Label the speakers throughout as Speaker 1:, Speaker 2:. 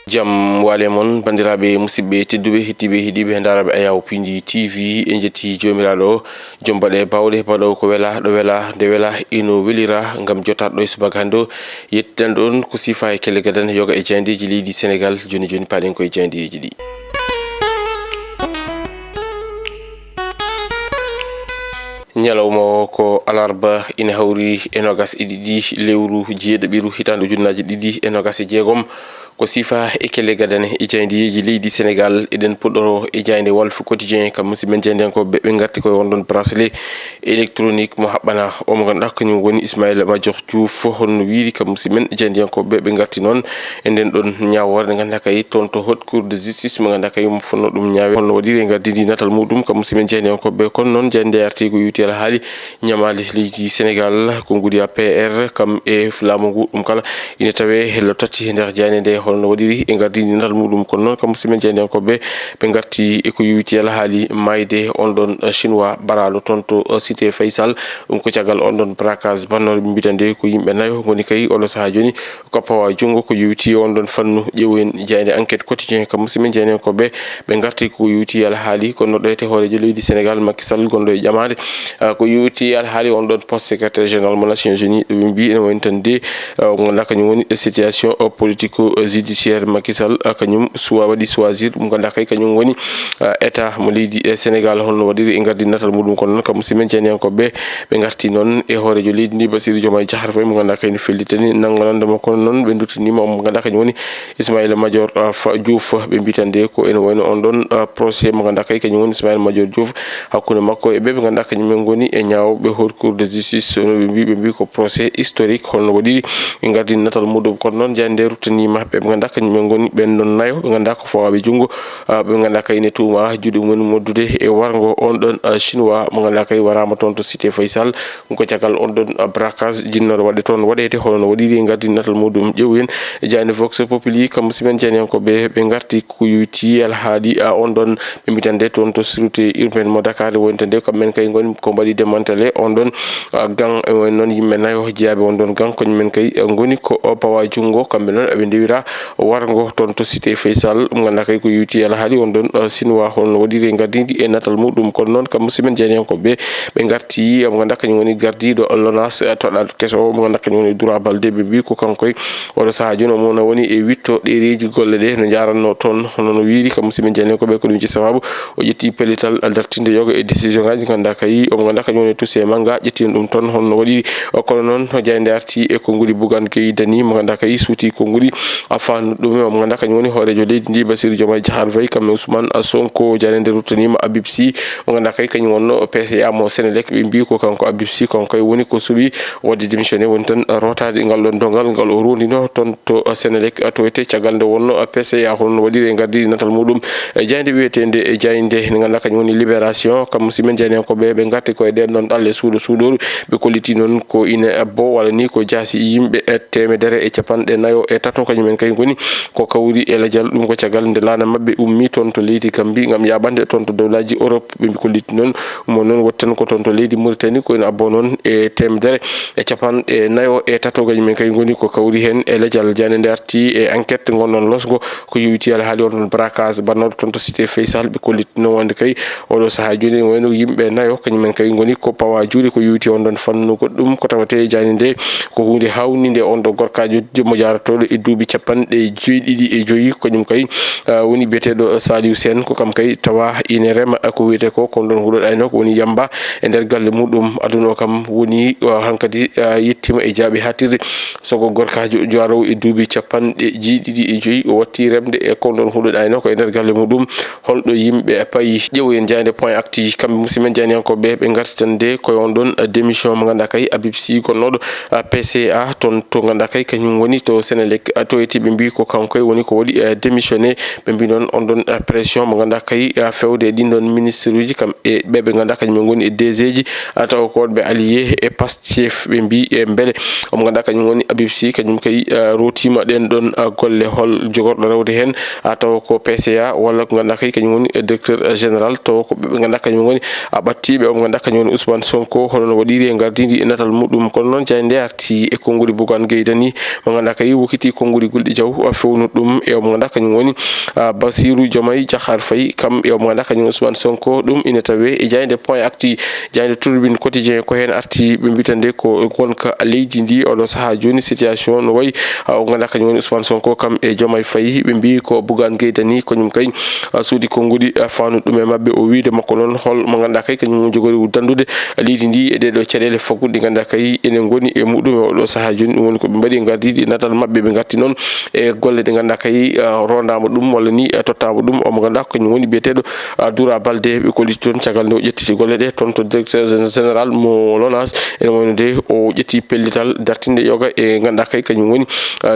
Speaker 1: Jam wale mon bandiraɓe musidɓe tedduɓe hettiɓe hiɗiɓe daraɓe Ayaw Pindi TV en jetti jomiraɗo jombaɗe bawɗe baɗo ko wela ɗo wela nde wela ino welira gam jottaɗo e subaka hande yettiɗan ɗon ko sifa e kelle gadan yoga e jaydeji leydi Sénégal joni paɗen koye jaydeji ɗi. Ñalawma ko alarba ina hawri e nogas e ɗiɗi lewru jeeɗiɗiru hitande ujunnaje ɗiɗi e nogas e jeegom ko sifa e kelle gadan e jaydeji leydi Sénégal eɗen puɗɗoro e jayde Walf Quotidien kam musidɓe jaydenkoɓe ɓe garti koye wonɗon bracelet électronique mo haɓɓana omo ganduɗa kañum woni Ismaïla Madior Diouf honno wiiri kam musidɓe jaydenkoɓe ɓe garti noon e nden ɗon ñawore nde ganduɗa kay toon to haute cour de justice mo ganduɗa kay mo fonno ɗum ñaawe honno waɗiri e gardidi natal muɗum kam musidɓe jaydenkoɓe kono noon jayde arti ko yuti ala haali ñamade leydi Sénégal ko guudi APR kam e laamu ngu ɗum kala ina tawe hello tati e nder jayde nde holno waɗiri e gardidi natal muɗum kono noon kam musidɓe jaydenkoɓe ɓe garti e ko yuti ala haali mayde on ɗon chinois baraɗo toon to cité Faysal ɗum ko caggal on ɗon braquage bannoɗo ɓe mbitande ko yimɓe nayo goni kay oɗo saaha joni ko pawa junggo ko yuti on ɗon fannu ƴeewoyen jayde enquête quotidien kam musidɓe jaydenkoɓe ɓe garti ko yuti ala haali kono ɗo ete hoorejo leydi Sénégal Macky Sall gonɗo e ƴamade ko yuti ala haali on ɗon poste secrétaire général mo Nations Unies ɓe mbi ene woni tan de ganduɗa kañum woni situation politico judiciaire Macky Sall kañum waɗi choisir ɗum ganduɗa kay kañum woni état mo leydi Sénégal holno waɗiri e gardi natal muɗum kono noon kam musidɓe jaydenkoɓe ɓe garti noon e hoorejo leydi ndi Bassirou Diomaye Diakhar Faye mo ganduɗa kay no fellitani nangonandemo kono noon ɓe duttanima mo ganduɗa kañum woni Ismaïla Madior Diouf ɓe mbitande ko ene wayno on ɗon procès mo ganduɗa kay kañum woni Ismaïla Madior Diouf hakkude makko e ɓe ganduɗa kañumen goni e ñawɓe haute cour de justice no ɓe mbi ko procès historique holno waɗiri e gardi natal muɗum kono noon jayde ruttanima ɓe ganduɗa kañumen goni ɓen ɗon nayo ɓe ganduɗa ko fawaɓe junggo ɓe ganduɗa kay ne tuuma juuɗe mumen moddude e wargo on ɗon chinois mo ganduɗa kay warama toon to cité Faysal ɗum ko caggal on ɗon braquage jinnoɗo waɗe toon waɗete holno waɗiri e gardi natal muɗum ƴeewoyen jayde Vox Populi kam musidɓe jaydenkoɓe ɓe garti ko yuti alhaali on ɗon ɓe mbitande toon to sûreté urbaine mo Dakar wonitande kamɓen kay goni ko mbaɗi démantelé on ɗon gang woni noon yimɓe nayo jeeyaɓe on ɗon gang kañumen kay goni ko pawa junggo kamɓe noon eɓe ndewira wargo toon to cité Faysal ɗum ganduɗa kay ko yuti alhaali on ɗon chinois holno waɗiri e gardidi e natal muɗum kono noon kam musidɓe jaydenkoɓe ɓe garti mo ganduɗa kañum woni gardiɗo LONASE toɗal keso mo ganduɗa kañum woni Doura Baldé ɓe mbi ko kankoy oɗo saaha joni omona woni e witto ɗereji golle ɗe no jaranno toon hono no wiiri kam musidɓe jaydenkoɓe ko ɗum ci sababu o ƴetti pellital dartinde yoga e décision ngaji ganduɗa kay omo ganduɗa kañum woni Toussé Manga ƴettino ɗum toon honno waɗiri kono noon jayde arti e konnguli Bougane Gueye Dany mo ganduɗa kay suuti konnguli fannu ɗum omo ganduɗa kañum woni hoorejo leydi ndi Bassirou Diomaye Diakhar Faye kamɓe Ousmane Sonko jayde ruttanima Habib Sy mo ganduɗa kay kañum wonno PCA mo Sénélec ɓe mbi ko kanko Habib Sy kanko woni ko suuɓi wadde démissionné woni tan rotade ngal ɗon dongal ngal o rondino toon to Sénélec to wete caggal nde wonno PCA holno waɗiri e gardidi natal muɗum jayde wiyetede e jayde nde ganduɗa kañum woni libération kam musidɓe jaydenkoɓe ɓe garti koye ɗen ɗon ɗalle suuɗoru ɓe kolliti noon ko ina bo walla ni ko jaasi yimɓe temedere e capanɗe nayo e tato kañumen kay goni ko kawri e ladial ɗum ko caggal nde laana mabɓe ummi toon to leydi Gambie gam yaɓande toon to dowlaji Europe ɓe kolliti noon mo noon wotti tan ko toon to leydi Mauritanie ko ina abbo noon e temedere e capanɗe nayo e tato kañumen kay goni ko kawri hen e ladial jayde nde arti e enquête gonɗon losgo ko yuti ala haali on ɗon braquage bannoɗo toon to cité Faysal ɓe kolliti noon wonde kay oɗo saaha joni wayno yimɓe nayo kañumen kay goni ko pawa juuɗe ko yuti on ɗon fannu goɗɗum ko tawate jayde nde ko hunde hawnide on ɗo gorkajo mo jaratoɗo e duuɓi capanɗe jeeɗiɗi e joyyi kañum kay woni biyeteɗo Saliou Sène ko kam kay tawa ine rema ko wiyete ko kon ɗon huuɗo ɗayno ko woni yamba e nder galle muɗum aduna o kam woni hankkadi yettima e jaaɓi hattirde sogo gorkajo jarowo e duuɓi capanɗe jeeɗiɗi e joyyi o watti remde e kon ɗon huuɗo ɗayno ko e nder galle muɗum holɗo yimɓe payi ƴeewoyen jayde point acti kamɓe musidɓe jaydenkoɓe ɓe garti tan de koye on ɗon démission mo ganduɗa kay Habib Sy gonnoɗo PCA toon to ganduɗa kay kañum woni to Sénélec to eti ɓe mbi ko kanko woni ko waɗi démissionné ɓe mbi noon on ɗon pression mo ganduɗa kay fewde e ɗin ɗon ministre uji kam e ɓeɓe ganduɗa kañum goni e DG ji taw ko wonɓe allié e Pastef ɓe mbi e beele omo ganduɗa kañum woni Habib Sy kañum kay rotima ɗen ɗon golle hol jogorɗo rewde hen taw ko PCA walla ko ganduɗa kay kañum woni directeur général taw ko ɓeɓe ganduɗa kañum woni ɓattiɓe omo ganduɗa kañum woni Ousmane Sonko holno waɗiri e gardidi e natal muɗum kono noon jayde nde arti e konnguli Bougane Gueye Dany mo ganduɗa kay wokkiti konnguli gulɗi Diaw fewnu ɗum e mo ganduɗa kañum woni Bassirou Diomaye Diakhar Faye kam e mo ganduɗa kañum Ousmane Sonko ɗum ina tawe e jayde point actu jayde Tribune Quotidien ko hen arti ɓe mbitande ko gonka leydi ndi oɗo saaha joni situation no wayi o ganduɗa kañum woni Ousmane Sonko kam e Diomaye Faye ɓe mbi ko Bougane Gueye Dany kañum kay suudi konngudi fannu ɗum e mabɓe o wiide makko noon hol mo ganduɗa kay kañum jogori dandude leydi ndi e ɗeɗo caɗele faggude ɗi ganduɗa kay enen goni e muɗum e oɗo saaha joni ɗum woni ko ɓe mbaɗi gardiɗi natal mabɓe ɓe garti noon e golle ɗe ganduɗa kay rondama ɗum walla ni tottama ɗum o mo ganduɗa kañum woni biyeteɗo Doura Baldé ɓe koliti toon caggal nde o ƴettiti golle ɗe toon to directeur général mo LONASE ene wayno nde o ƴetti pellital dartinde yoga e ganduɗa kay kañum woni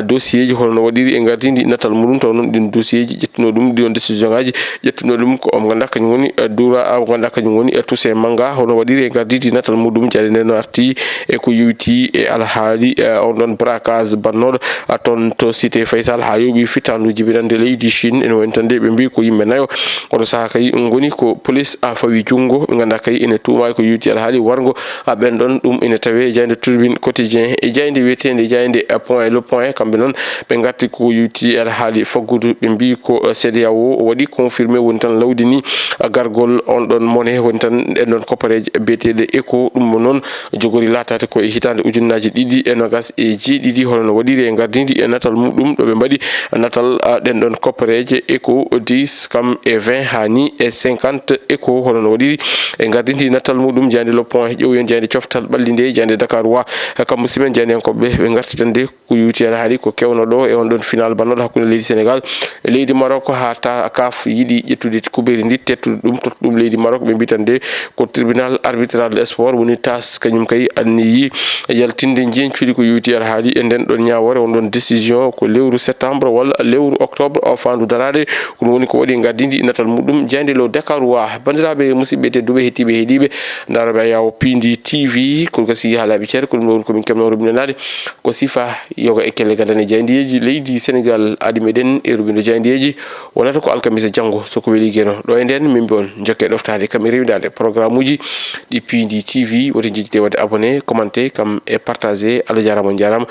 Speaker 1: dossier ji holno waɗiri e gardidi natal muɗum taw noon ɗin dossier ji ƴettino ɗum ɗiɗon décision ngaji ƴettino ɗum ko mo ganduɗa kañum woni Doura mo ganduɗa kañum woni Toussaint Manga holno waɗiri e gardidi natal muɗum jade nden no arti e ko yewti e alhaali on ɗon braquage bannoɗo toon to cité Faysal ha yooɓi fittandu jibinande leydi Chine ene wayno tan de ɓe mbi ko yimɓe nayo oɗo saaha kay goni ko police a fawi jungo ɓe ganduɗa kay ene tuuma ko yewti alhaali wargo ɓen ɗon ɗum ene tawe jayde Tribune Quotidien e jayde wiyetede jayde point le point kamɓe noon ɓe garti ko yewti alhaali faggudu ɓe mbi ko CEDEAO waɗi confirmé woni tan lawdi ni gargol on ɗon mone woni tan en ɗon koppareje biyeteɗe ECO ɗum noon jogori latade ko e hitande ujunnaji ɗiɗi e nogas e jeeɗiɗi holno waɗiri e gardidi e natal muɗum ɗo ɓe mbaɗi natal ɗen ɗon koppareje ECO 10 kam e 20 hani e 50 ECO holno waɗiri e gardidi natal muɗum jayde le point ƴeewi jayde coftal ɓallinde jayde Dakar wa kam musimen jayde henkoɓe ɓe gartitande ko yewti haali ko kewno ɗo e on ɗon final bannoɗo hakkude leydi Sénégal e leydi Maroc ha ta CAF yiiɗi ƴettude kuberi ndi tettude ɗum totta ɗum leydi Maroc ɓe mbitande ko tribunal arbitral de sport woni TAS kañum kay anniyi yaltinde jencuɗi ko yewti haali e nden ɗon ñawore on ɗon décision ko lewru septembre walla lewru octobre o fandu darade ko woni ko waɗi gardidi natal muɗum jayde lo Dakar wa bandiraɓe musidɓe tedduɓe hettiɓe heeɗiɓe daroɓe yawo Pindi TV ko gasi haalaɓe ceer ko ɗum ɗon komin kemno rubinanade ko sifa yoga e kelle gadane jaydiyeji leydi Sénégal adi meɗen e rubindo jaydiyeji wonata ko alkamisa janggo soko weeli gueno ɗo e nden min mbi on jokke ɗoftade kam e rewidade programme uji ɗi Pindi TV woto jejjide wadde abonné commenté kam e partagé Allah jarama on jarama